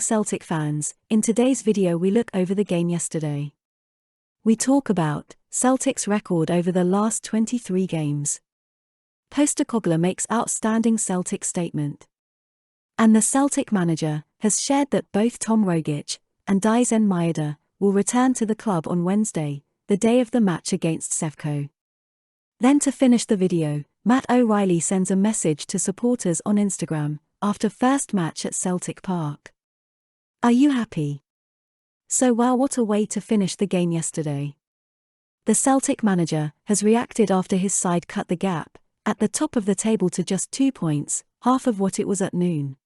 Celtic fans, in today's video we look over the game yesterday. We talk about Celtic's record over the last 23 games. Postecoglou makes outstanding Celtic statement. And the Celtic manager has shared that both Tom Rogic and Daizen Maeda will return to the club on Wednesday, the day of the match against Sevco. Then to finish the video, Matt O'Reilly sends a message to supporters on Instagram after first match at Celtic Park. Are you happy? So wow, what a way to finish the game yesterday. The Celtic manager has reacted after his side cut the gap at the top of the table to just 2 points, half of what it was at noon.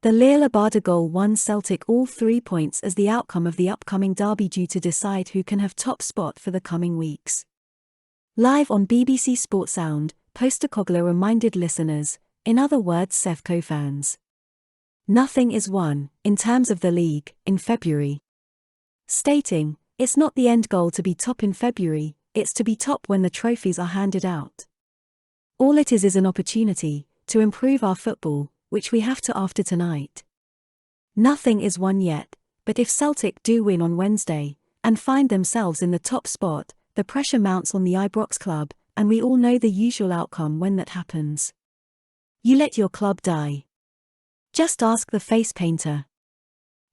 The Liel Abada goal won Celtic all 3 points as the outcome of the upcoming derby due to decide who can have top spot for the coming weeks. Live on BBC Sport Sound, Postecoglou reminded listeners, in other words Sevco fans, nothing is won, in terms of the league, in February. Stating, it's not the end goal to be top in February, it's to be top when the trophies are handed out. All it is an opportunity to improve our football, which we have to after tonight. Nothing is won yet, but if Celtic do win on Wednesday, and find themselves in the top spot, the pressure mounts on the Ibrox club, and we all know the usual outcome when that happens. You let your club die. Just ask the face painter.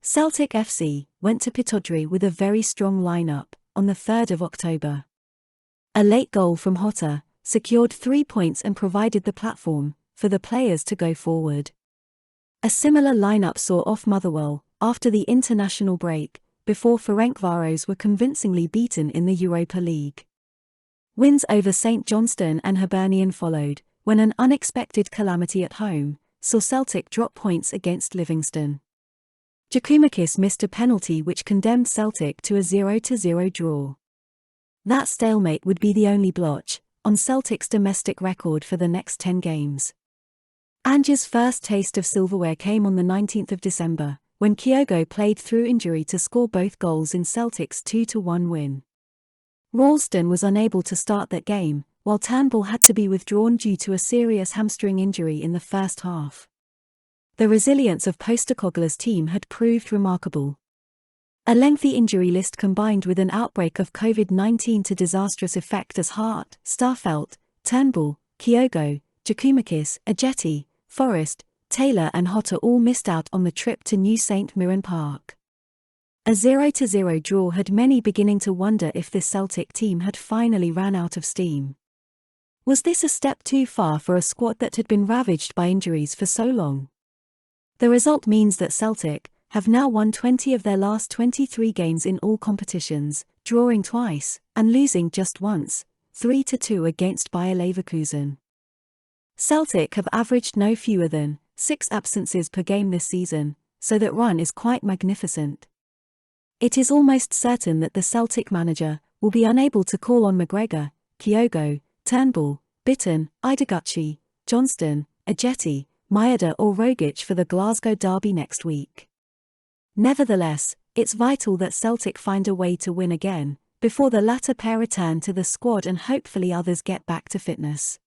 Celtic FC went to Pittodrie with a very strong lineup on the 3rd of October. A late goal from Jota secured 3 points and provided the platform for the players to go forward. A similar lineup saw off Motherwell after the international break, before Ferencváros were convincingly beaten in the Europa League. Wins over St Johnstone and Hibernian followed, when an unexpected calamity at home saw Celtic drop points against Livingston. Giakoumakis missed a penalty which condemned Celtic to a 0-0 draw. That stalemate would be the only blotch on Celtic's domestic record for the next 10 games. Ange's first taste of silverware came on the 19th of December, when Kyogo played through injury to score both goals in Celtic's 2-1 win. Ralston was unable to start that game, while Turnbull had to be withdrawn due to a serious hamstring injury in the first half. The resilience of Postecoglou's team had proved remarkable. A lengthy injury list combined with an outbreak of COVID-19 to disastrous effect as Hart, Starfelt, Turnbull, Kyogo, Giakoumakis, Ajeti, Forrest, Taylor and Jota all missed out on the trip to New St Mirren Park. A 0-0 draw had many beginning to wonder if this Celtic team had finally ran out of steam. Was this a step too far for a squad that had been ravaged by injuries for so long? The result means that Celtic have now won 20 of their last 23 games in all competitions, drawing twice and losing just once, 3-2 against Bayer Leverkusen. Celtic have averaged no fewer than 6 absences per game this season, so that run is quite magnificent. It is almost certain that the Celtic manager will be unable to call on McGregor, Kyogo, Turnbull, Bitton, Ideguchi, Johnston, Ajeti, Maeda or Rogic for the Glasgow derby next week. Nevertheless, it's vital that Celtic find a way to win again, before the latter pair return to the squad and hopefully others get back to fitness.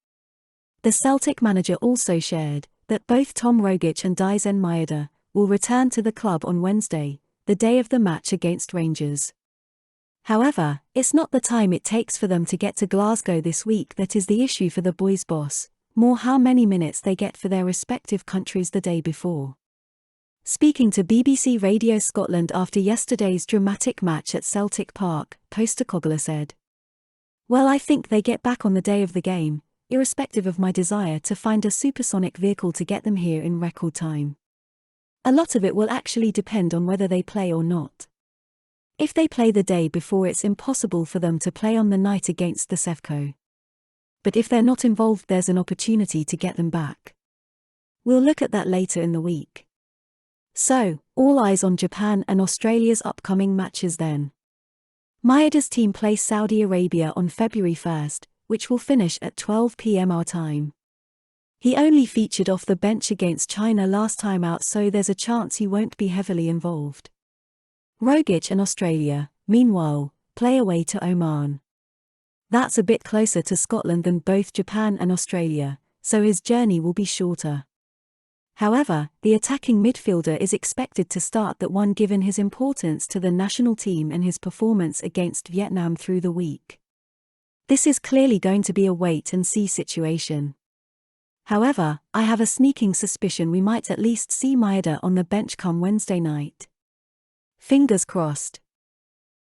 The Celtic manager also shared that both Tom Rogic and Daizen Maeda will return to the club on Wednesday, the day of the match against Rangers. However, it's not the time it takes for them to get to Glasgow this week that is the issue for the boys' boss, more how many minutes they get for their respective countries the day before. Speaking to BBC Radio Scotland after yesterday's dramatic match at Celtic Park, Postecoglou said, "Well, I think they get back on the day of the game, irrespective of my desire to find a supersonic vehicle to get them here in record time. A lot of it will actually depend on whether they play or not. If they play the day before, it's impossible for them to play on the night against the Sevco. But if they're not involved, there's an opportunity to get them back. We'll look at that later in the week." So, all eyes on Japan and Australia's upcoming matches then. Maeda's team play Saudi Arabia on February 1st, which will finish at 12 p.m. our time. He only featured off the bench against China last time out, so there's a chance he won't be heavily involved. Rogic and Australia, meanwhile, play away to Oman. That's a bit closer to Scotland than both Japan and Australia, so his journey will be shorter. However, the attacking midfielder is expected to start that one given his importance to the national team and his performance against Vietnam through the week. This is clearly going to be a wait-and-see situation. However, I have a sneaking suspicion we might at least see Maeda on the bench come Wednesday night. Fingers crossed.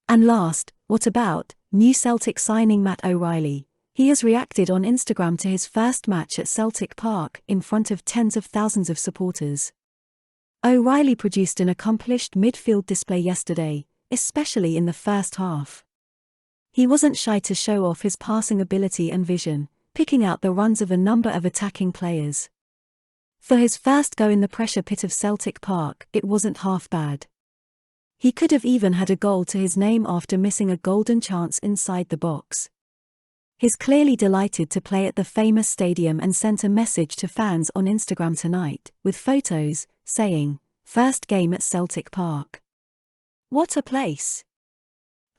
And last, what about new Celtic signing Matt O'Reilly? He has reacted on Instagram to his first match at Celtic Park in front of tens of thousands of supporters. O'Reilly produced an accomplished midfield display yesterday, especially in the first half. He wasn't shy to show off his passing ability and vision, picking out the runs of a number of attacking players. For his first go in the pressure pit of Celtic Park, it wasn't half bad. He could have even had a goal to his name after missing a golden chance inside the box. He's clearly delighted to play at the famous stadium and sent a message to fans on Instagram tonight, with photos, saying, "First game at Celtic Park. What a place."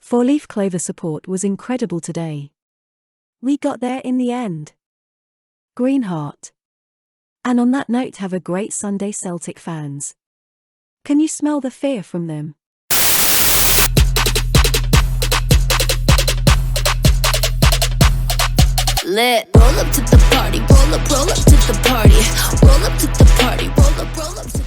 Four-leaf clover support was incredible today. We got there in the end. Green heart. And on that note, have a great Sunday, Celtic fans. Can you smell the fear from them? Lit. Roll up to the party, roll up to the party, roll up to the party, roll up to